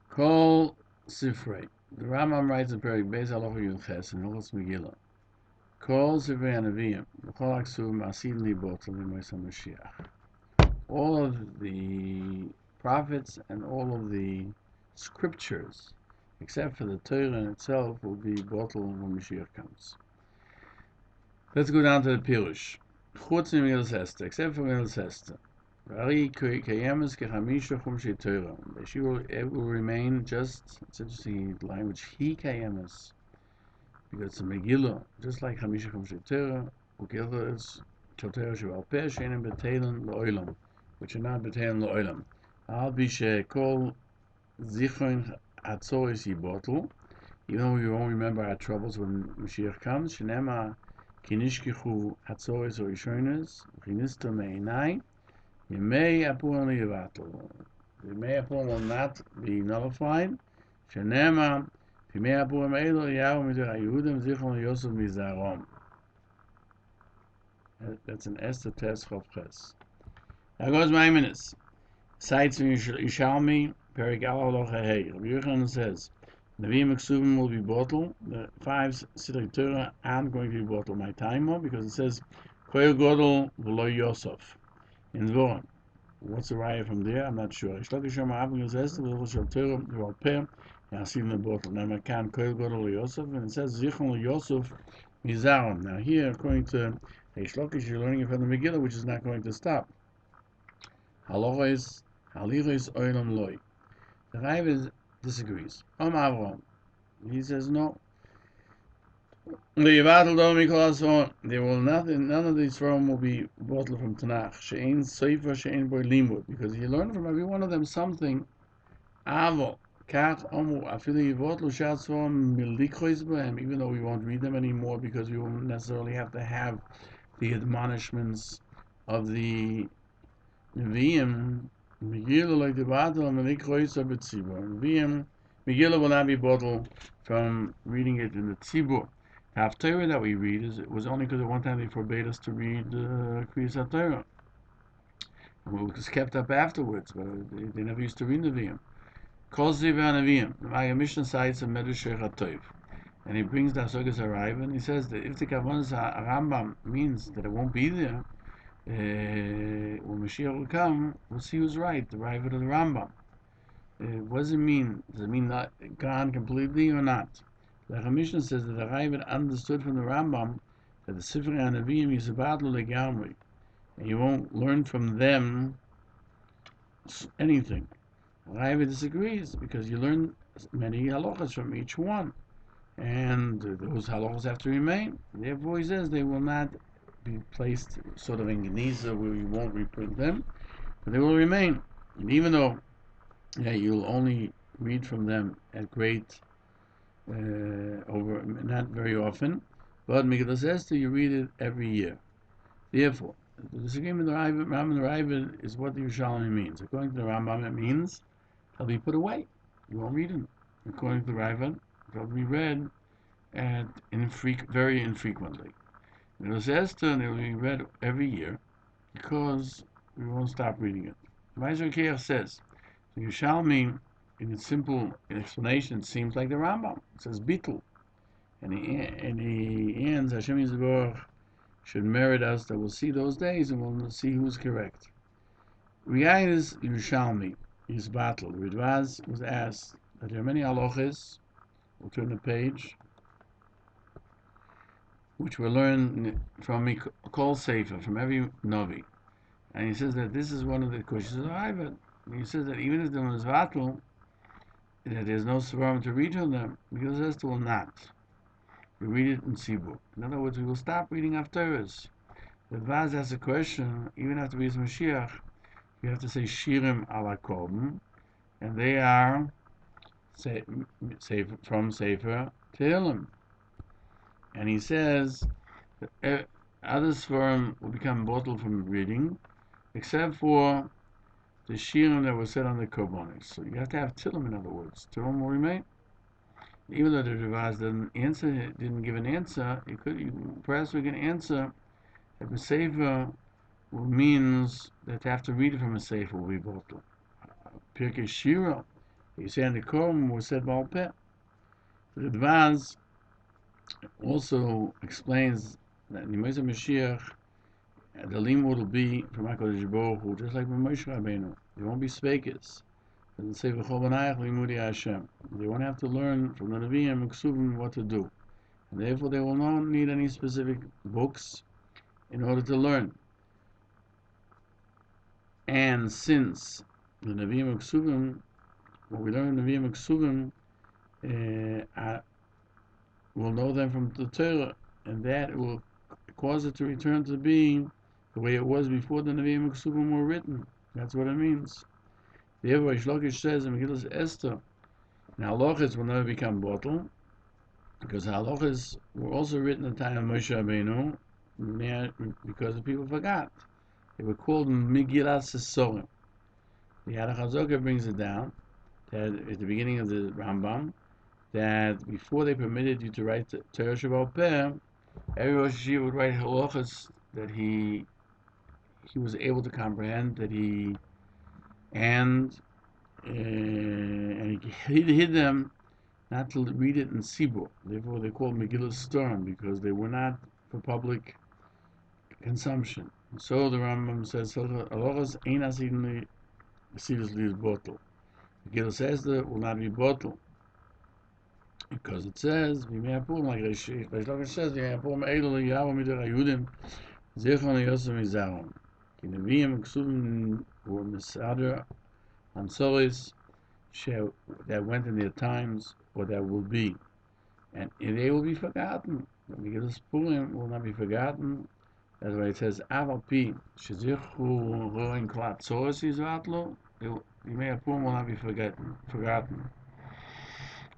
Kol Sifrei. The Rambam writes in Perek Beis Halacha Yudches in Hilchos Megillah. Kol Sifrei Anavim. V'chol Aksuv Ma'asid Li Botel L'Mois HaMashiach. All of the prophets and all of the scriptures, except for the Torah in itself, will be Botel when Mashiach comes. Let's go down to the Peirush. Chutz Megillas Esther, except for Megillas Esther. Rae Gann Family. It will remain just, it's interesting language, he kayemes, because it's a Megillah, just like Chamisha Chum Torah, Ukilcha is Torah Sheval Peh, Sheinem B'Teilen L'Olam, which are not B'Teilen L'Olam. Al Bishe Kol Zichron Hatzoris Yibotel, even though we won't remember our troubles when Mashiach comes, Shenema Kinishkichu Hatzoris or Yishonis, Chinisto Me'inai, Yemei Apurim Livatul. The Yemei Apurim will not be nullified. Shenema, Yemei Apurim Eilo Yahu Mitzvah Yehudim Zichron Yosef Mizarom. That's an Esther Tes Chof Ches. Now goes Maimonides. Cites from Yishalmi, Perek Al Halacha Hey. Rabbi Yochanan says, Nevi'im Ksuvim will be bottled. The 5 Sidrei Torah aren't going to be bottled my time because it says, Koil Godol V'lo Yosef. In Dvorim. What's the raya from there? I'm not sure. Shlokish Yom Ha'avim Gezester V'chol Torah V'al Peh Yasim L'Botel. Now Makan Koil Godol Yosef, and it says Zichron Yosef Mizaron. Now here, according to Shlokish, you're learning from the Megillah, which is not going to stop. Halacha is Olam Loi. The Rebbe disagrees. Avram. He says no. They will nothing. None of these from will be bottled from Tanakh. She'ein Sefer, she'ein Boy Limud, because you learn from every one of them something. Avo Kach Omu Afili Yivotlu Shat Sforim Milikrois B'hem. Even though we won't read them anymore because we won't necessarily have to have the admonishments of the Nevi'im. Megillah like the Batel Milikrois B'tzibur. Nevi'im Megillah will not be bottled from reading it in the Tzibur. Haftarah that we read it was only because at one time they forbade us to read Kriyas HaTorah. And it was kept up afterwards, but they never used to read Nevi'im. Kol Ziv HaNevi'im. The Maggid Mishnah cites a Medrash HaTov. And he brings the Hasogas HaRaiva, and he says that if the Kavanas Rambam means that it won't be there, when Mashiach will come, we'll see who's right, the Raiva or the Rambam. What does it mean? Does it mean not gone completely or not? The Mishnah says that the Raiva understood from the Rambam that the Sifrei HaNevi'im is about legamri, and you won't learn from them anything. The Raiva disagrees because you learn many halachas from each one, and those halachas have to remain. Therefore, he says they will not be placed sort of in Geniza where you won't reprint them, but they will remain. And even though you'll only read from them at great over not very often, but Megillas Esther you read it every year. Therefore, the disagreement of the Rambam and the Raiva is what the Yerushalmi means. According to the Rambam, it means they'll be put away. You won't read them. According to the Raiva, they'll be read very infrequently. Megillas Esther they will be read every year because we won't stop reading it. Meiser Keach says the Yerushalmi, in its simple explanation, it seems like the Rambam. It says Bittul. And he ends, Hashem Yisborach should merit us that we'll see those days and we'll see who's correct. Riyai is Yerushalmi, his battle. Ridvaz was asked that there are many halachas, we'll turn the page, which we'll learn from Kol Sefer, from every Novi. And he says that this is one of the questions of the Raiva. He says that even if there was battle, that there's no svarim to read from them, because Esther will not. We read it in Tzibur. In other words, we will stop reading Haftarahs. The Vaz asks a question, even after we use Mashiach, you have to say Shirim ala Korban, and they are from Sefer Tehillim. And he says that other svarim will become bottled from reading, except for the shirim that was said on the korbanos. So you have to have Tehillim, in other words. Tehillim will remain. Even though the Ravaz didn't give an answer, perhaps we can answer that the Sefer means that to have to read it from a Sefer will be bottled. Pirkei Shira, You say on the Korum was said Baal Peh. The Radvaz also explains that in the Moshe Mashiach, the limud will be from HaKadosh Baruch Hu, just like with Moshe Rabbeinu. There won't be speakers. It say V'chol b'nayach limudi Hashem. They won't have to learn from the Nevi'im and Ksuvim what to do. And therefore they will not need any specific books in order to learn. And since the Nevi'im and Ksuvim, what we learn in Nevi'im and Ksuvim, we'll know them from the Torah, and that will cause it to return to being the way it was before the Nevi'im and Ksuvim were written. That's what it means. Therefore, Shlokish says in Megillah Esther, now halachas will never become bottle, because halachas were also written at the time of Moshe Rabbeinu, because the people forgot. They were called Megillah Sesorim. The Halacha brings it down that at the beginning of the Rambam, that before they permitted you to write the Torah Shebaal Peh, every Rosh Hashiva would write halachas that he was able to comprehend, that he hid them not to read it in Sibur. Therefore, they called Megillah Storm, because they were not for public consumption. So the Rambam says, halachas ein asidin seriously bottle. Megillah Esther will not be bottle, because it says, "V'me'apum like Reish says, v'me'apum eidol yavam mider hayudim zichron yosem mizaron." Ki neviim ksuvim were misader Ansoris that went in their times, or that will be, and they will be forgotten. Because Purim will not be forgotten. That's why it says Aval Pi Shezichu Roin Klat Soros Yizvatlo. Yimei Purim will not be forgotten.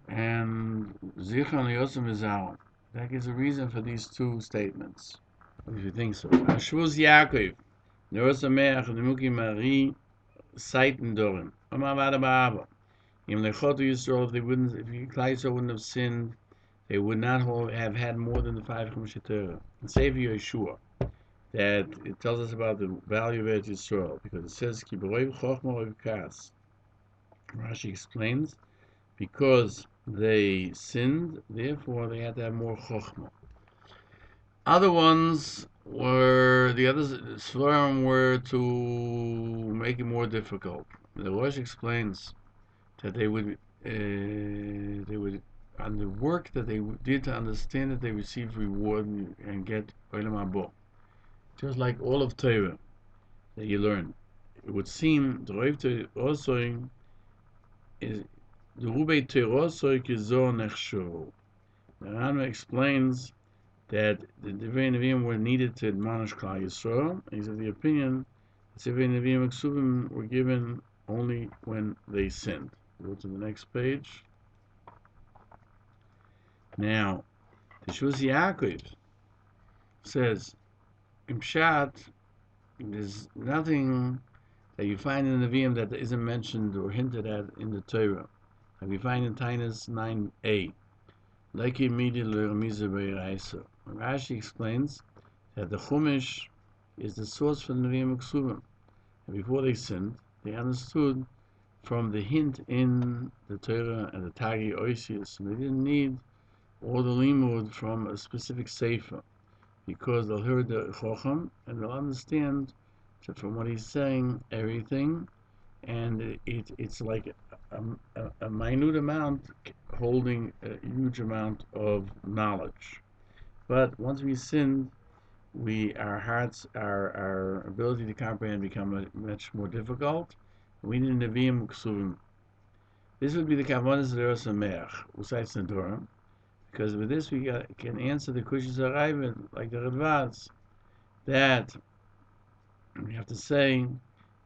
And Zichron Yosem Mizaron. That gives a reason for these two statements, if you think so. Ashvuz Yaakov, Hilchos Megillah, Nemuki Mari. Seiten Dorim. Amavada Ba'ava. Im Lechotu Yisrael, if Klal Yisrael wouldn't have sinned, they would not have had more than the 5 Chumashei Torah. And save Yeshua, that it tells us about the value of Eretz Yisrael, because it says, Ki b'roiv chochma roiv kas. Rashi explains, because they sinned, therefore they had to have more chochma. Other ones were, the others, Svarim were to make it more difficult. The Rosh explains that they would, on the work that they did to understand it, they received reward and get Olam Haba. Just like all of Torah that you learn. It would seem, the Roiv Torah is, the Rubei Torah Kizor Nechsho. The Rambam explains that the Divrei Nevi'im were needed to admonish Klal Yisrael. He's of the opinion that Divrei Nevi'im and Ksuvim were given only when they sinned. Go to the next page. Now, the Shvus Yaakov says, in Pshat, there's nothing that you find in the Nevi'im that isn't mentioned or hinted at in the Torah. Like we find in Tainus 9a. Like immediately Rashi explains that the Chumash is the source for the Nevi'im and Ksuvim. And before they sinned, they understood from the hint in the Torah and the Tagi Oisius, and they didn't need all the limud from a specific sefer, because they'll hear the Chocham and they'll understand that from what he's saying everything, and it's like a minute amount holding a huge amount of knowledge. But once we sin, our hearts, our ability to comprehend become much more difficult. We need Nevi'im Ksuvim. This would be the Kavonas of Hilchos Megillah, Usaitz Nedorim, because with this we can answer the questions arriving, like the Radvaz, that we have to say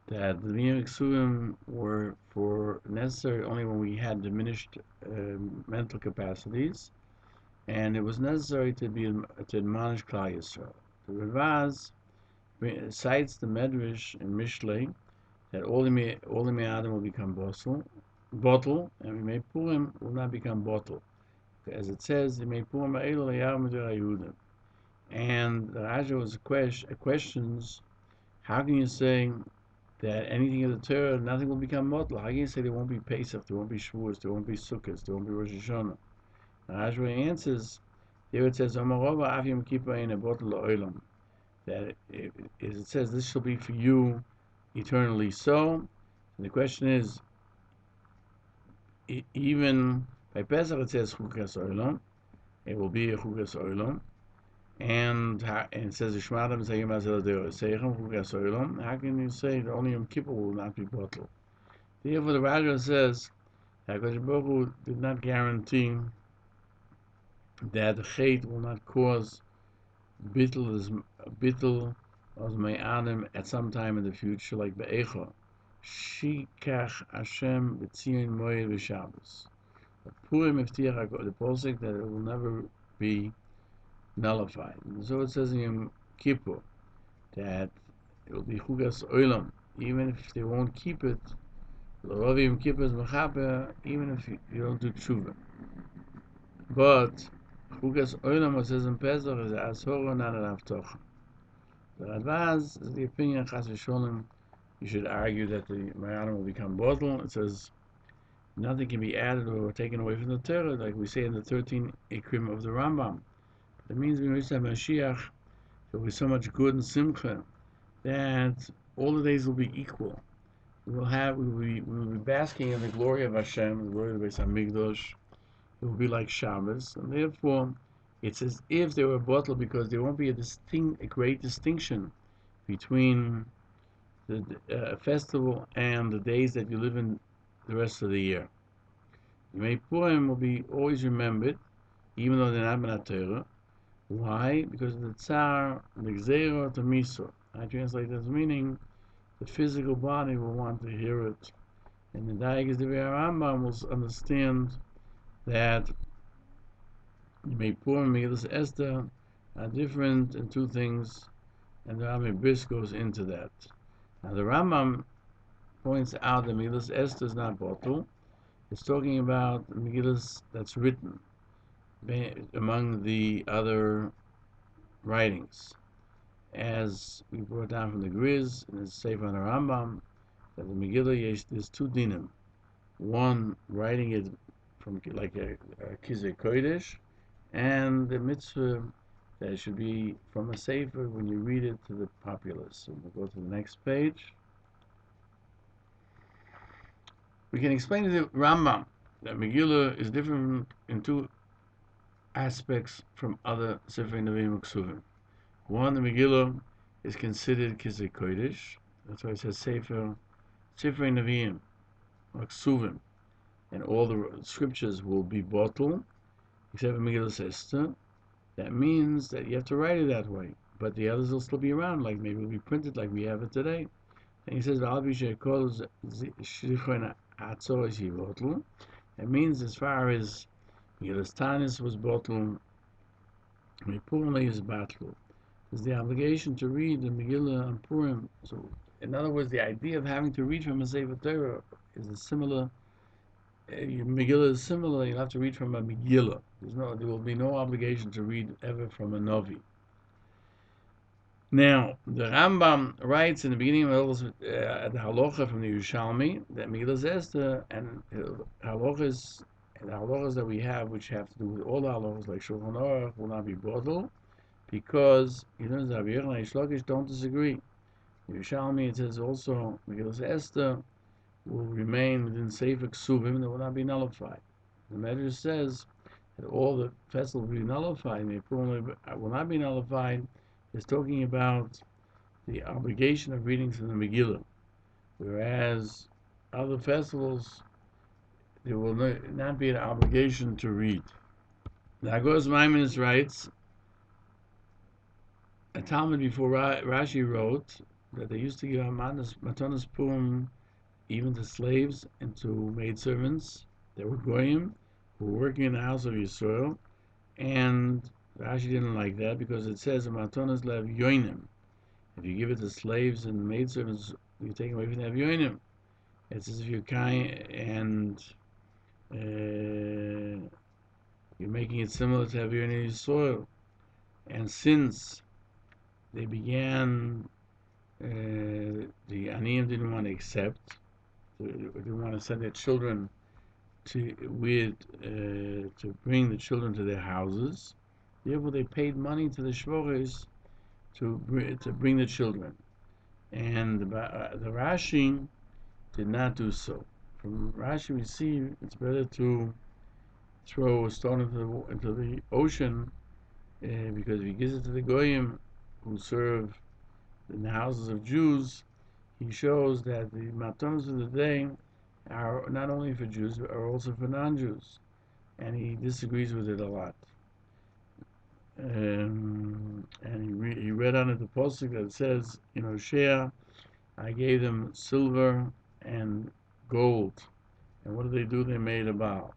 that the Nevi'im Ksuvim were for necessary only when we had diminished mental capacities, and it was necessary to admonish Klal Yisrael. The Radvaz cites the Medrash in Mishlei that all the Me'adim will become bottle, and Yimei Purim will not become bottle, as it says, Yimei Purim ha'elu yavam mider hayudim. And the Raja was questions, how can you say that anything in the Torah, nothing will become model. How can you say there won't be Pesach, there won't be Shavuos, there won't be Sukkot, there won't be Rosh Hashanah? Rashi answers, there it says, Omarova Av Yom Kippur in a bottle of oilam. That it says this shall be for you eternally so. And the question is, even by Pesach it says Chukas Olam, it will be a Chukas Olam, and it says Ishmael Zayim Azel Deo Seichem Chukas Olam. How can you say that only Yom Kippur will not be bottled? Therefore, the Rashi says that HaKadosh Baruch Hu did not guarantee that the Chet will not cause bittul of Me'anim at some time in the future, like Be'echa. Shikach Hashem B'tzion Moed V'Shabbos. Purim Iftiach the posik that it will never be nullified. And so it says in Yom Kippur that it will be Chugas Olam, even if they won't keep it. L'Rav Yom Kippur is Mechaper, even if you don't do tshuva. But Chugas Olam, what says in Pesach, is Ashora, not an Avtocha. The Radbaz is the opinion, Chas v'Sholem, you should argue that the Mayanim will become bottle. It says nothing can be added or taken away from the Torah, like we say in the 13 Ikrim of the Rambam. That means when we say Mashiach, there will be so much good and simcha that all the days will be equal. We will be basking in the glory of Hashem, the glory of the Beis Hamikdash. It will be like Shabbos, and therefore it's as if they were bottled, because there won't be a great distinction between the festival and the days that you live in the rest of the year. Yemei Purim will be always remembered, even though they're not B'nai Torah. Why? Because of the Tsar, the Gzeira, the Misor. I translate this meaning the physical body will want to hear it. And the Daigas the Rambam will understand that Yemei Purim and Megillas Esther are different in two things, and the Rambam Bris goes into that. Now the Rambam points out that Megillas Esther is not bottle. It's talking about Megillas that's written among the other writings. As we brought down from the Griz, and it's safe on the Rambam, that the Megillah, there's two dinim. One, writing it from like a Kizeh Kodesh, and the mitzvah that it should be from a sefer when you read it to the populace. So we'll go to the next page. We can explain to the Rambam that Megillah is different in two aspects from other Sefer Nevi'im Ksuvim. One, the Megillah is considered Kizeh Kodesh. That's why it says Sefer Nevi'im or Ksuvim, and all the scriptures will be bottled except for Megillah Esther. That means that you have to write it that way, but the others will still be around, like maybe it'll be printed like we have it today. And he says, that means as far as Megillah Tanis was bottled, Purim is bottled. There's the obligation to read the Megillah and Purim. So, in other words, the idea of having to read from a Sefer Torah is a similar. Megillah is similar. You'll have to read from a Megillah. There will be no obligation to read ever from a Novi. Now, the Rambam writes in the beginning of the Halacha from the Yerushalmi that Megillah Esther and halachas that we have, which have to do with all the halachas like Shulchan Aruch, will not be bottled, because Zabir and Reish Lakish don't disagree. Yerushalmi, it says also Megillah Esther will remain within Sefer Ksuvim, that will not be nullified. The Medrash says that all the festivals will be nullified, and will not be nullified. Is talking about the obligation of reading from the Megillah, whereas other festivals there will not be an obligation to read. The Agos Maimonides writes, a Talmud before Rashi wrote that they used to give Matanas Purim even to slaves and to maidservants that were goyim, who were working in the house of Yisrael, and Rashi didn't like that because it says Matanas lev yoinim. If you give it to slaves and maidservants, you take away from the yoinim. It's as if you're kind and you're making it similar to having in soil. And since they began The Aniyim didn't want to accept, they didn't want to send their children to bring the children to their houses. Therefore, they paid money to the shvores to bring the children. And the Rashi did not do so. From Rashi, we see it's better to throw a stone into the ocean because if he gives it to the goyim who serve in the houses of Jews, he shows that the matonos of the day are not only for Jews but are also for non-Jews, and he disagrees with it a lot. And he read on it the posuk that says, Shea, I gave them silver and gold, and what did they do? They made a bow.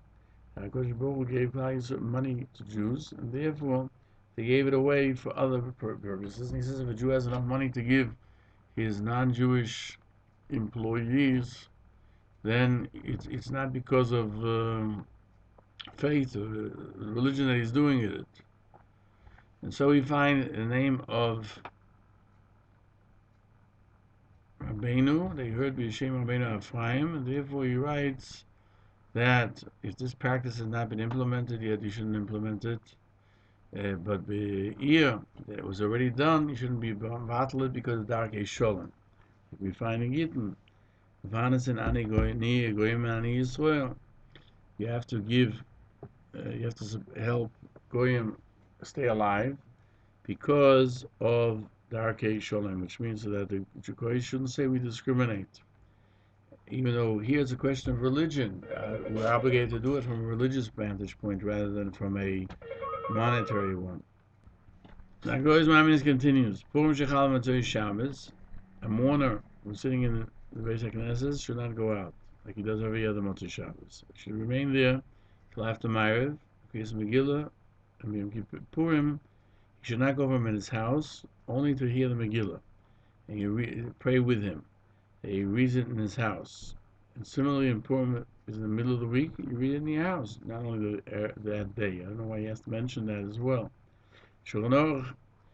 Because Baruch gave money to Jews, and therefore they gave it away for other purposes. And he says if a Jew has enough money to give his non-Jewish employees, then it's not because of faith or religion that he's doing it. And so we find the name of Rabbeinu. They heard B'Yeshem Rabbeinu Ephraim, and therefore he writes that if this practice has not been implemented yet, you shouldn't implement it. But the year that it was already done, you shouldn't be battling because of dark sholem. We find in Gittin, you have to give, you have to help goyim stay alive because of dark sholem, which means that the goyim shouldn't say we discriminate. Even though here it's a question of religion, we're obligated to do it from a religious vantage point rather than from a monetary one. Now, Goy's Maimonides continues. Purim shechal matzoi Shabbos, a mourner who's sitting in the Beis HaKnesses should not go out like he does every other Motzei Shabbos. He should remain there till after Ma'ariv, Hilchos Megillah, and Yom Kippur Purim. He should not go from his house only to hear the Megillah, and you pray with him. He reads it in his house. And similarly, in Purim is in the middle of the week, you read it in your house, not only that day. I don't know why he has to mention that as well. Shulchan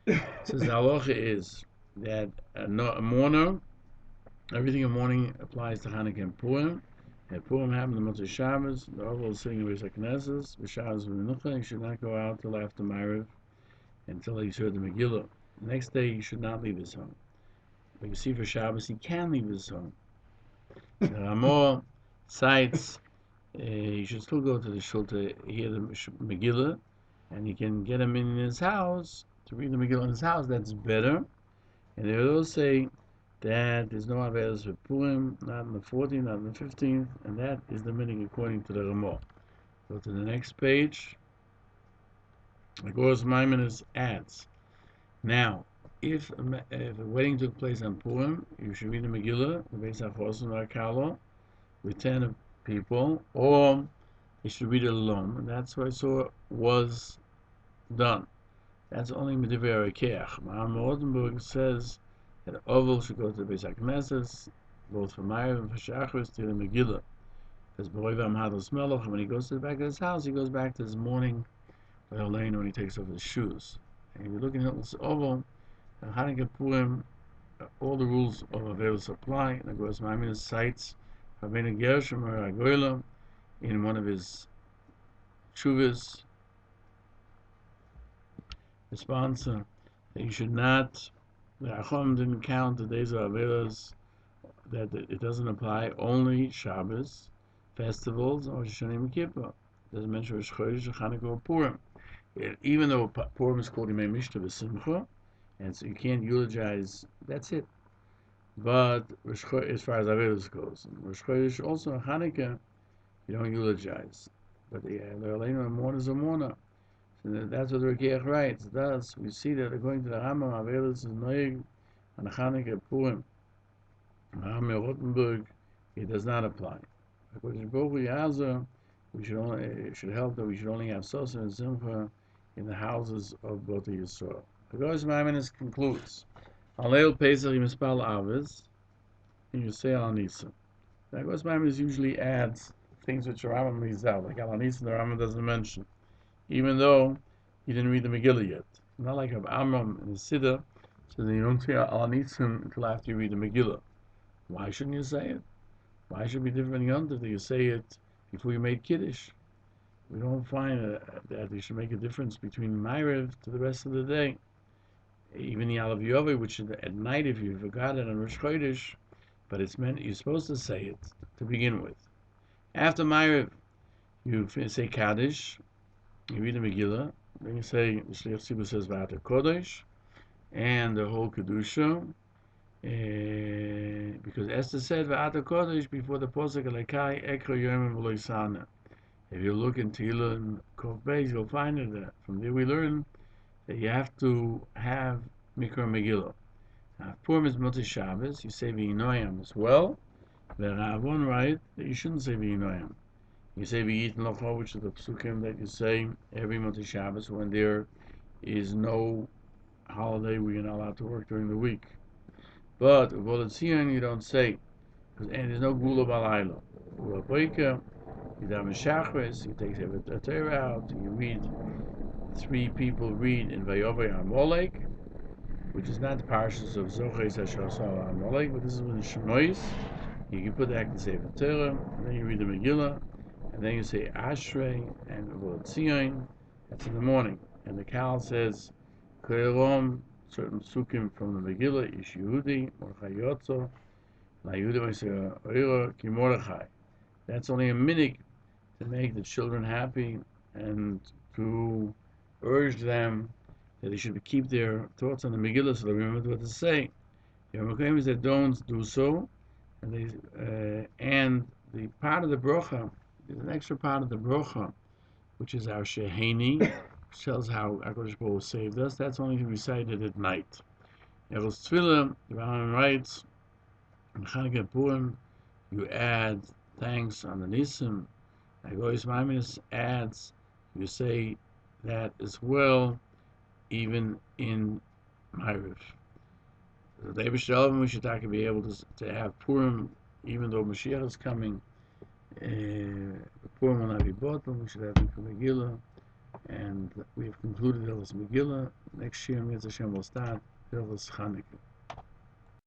Aruch says the halacha is that a mourner, everything in mourning applies to Hanukkah and Purim. And Purim happened on Motzei Shabbos. The Oval is sitting in Beis HaKnesses. B'Shabbos v'Menucha, he should not go out till after Ma'ariv until he's heard the Megillah. The next day, he should not leave his home. But you see, for Shabbos, he can leave his home. The Ramah cites he should still go to the shul to hear the Megillah, and he can get him in his house to read the Megillah in his house. That's better. And they will say that there's no Avedas for Purim, not on the 14th, not on the 15th, and that is the meaning according to the Ramah. Go to the next page. The Hilchos Megillah adds, now, if a wedding took place on Purim, you should read the Megillah, the Beis HaChosin HaKala, with 10 people, or you should read it alone. And that's what I saw was done. That's only Medivrei Keach. Ma'am Rotenberg says that Oval should go to the Beis HaKnesses, both for Ma'ariv and for Shachris, to the Megillah. Because B'Roivam Hados Melech, when he goes to the back of his house, he goes back to his morning when he takes off his shoes. And if you look in Hilchos Oval, Hanukkah Purim, all the rules of Averos apply. And the Hilchos Megillah cites Rabbeinu Gershom HaGoyla in one of his tshuvas, the sponsor, that you should not, the Achom didn't count the days of Averos, that it doesn't apply only Shabbos, festivals, or Rosh Hashanah Yom Kippur. It doesn't mention Rosh Chodesh, Hanukkah, or Purim. Even though Purim is called Yemei Mishta V'Simcha, and so you can't eulogize, that's it. But as far as Averos goes, Rosh Chodesh, also Hanukkah, you don't eulogize. But the mourner is a mourner. So that's what the Rekeach writes. Thus, we see that according to the Rambam, Averos is noig on Hanukkah Purim. Rambam Rotenberg, it does not apply. According to Baruch Yazer, we should help that we should only have Sosa and Simcha in the houses of both of Yisrael. The Hilchos Megillah concludes. Aleil Pesach Mispal Avos, and you say Al Nisa. The Hilchos Megillah usually adds things which the Rambam leaves out, like Al Nisa, the Rambam doesn't mention, even though he didn't read the Megillah yet. Not like Amram and the Siddur, So then you don't say Al Nitzim until after you read the Megillah. Why shouldn't you say it? Why should it be different Yom Tov that you say it before you made Kiddush? We don't find that you should make a difference between Ma'ariv to the rest of the day. Even the Alav Yoveh, which is at night if you forgot it on Rosh Chodesh, but it's meant you're supposed to say it to begin with. After Ma'ariv, you say Kaddish, you read the Megillah, then you say the Shliach Tzibur says V'ata Kodesh, and the whole Kedusha, because Esther said V'ata Kodesh before the Posek Alekai Ekro Yomim V'lo Yisana. If you look in Tehillah and Kov Beis, you'll find it there. From there we learn that you have to have Mikra Megillah. Now, if Purim is Motzei Shabbos, you say V'inoyam as well. The Ravon write that you shouldn't say V'inoyam. You say V'yitin Locho, which is the psukim that you say every Motzei Shabbos when there is no holiday where you're not allowed to work during the week. But Uvolet Tzion you don't say, and there's no Gula Balayla. Gula Boika, you daven Shachris, you take the Torah out, you read. 3 people read in Vayovei Amalek, which is not the parashas of Zoches Hashasal Amalek, but this is with the Shemois. You can put that in Sefer Torah, and then you read the Megillah, and then you say Ashrei and Uvolet Tzion. That's in the morning. And the Kal says Koyelom, certain psukim from the Megillah, Ish Yehudi, Mordechai Yotzo, La Yehuda Oiseh Oira Ki Mordechai. That's only a minute to make the children happy and to urge them that they should keep their thoughts on the Megillah so they remember what to say. The Amakim is that don't do so, and the part of the brocha, there's an extra part of the brocha, which is our Sheheni, which tells how HaKadosh Baruch Hu saved us. That's only to be recited at night. Eros Tefillah, the Rambam writes, in Chanukah Purim, you add thanks on the Nisim. Agoyis Maimonides adds, you say that as well, even in Ma'ariv. So the Eibush Shalom, we should be able to have Purim, even though Mashiach is coming. Purim will not be bought, but we should have Mikra Megillah. And we have concluded Hilchos Megillah. Next year, Mitzvah Hashem will start Hilchos Chanukah.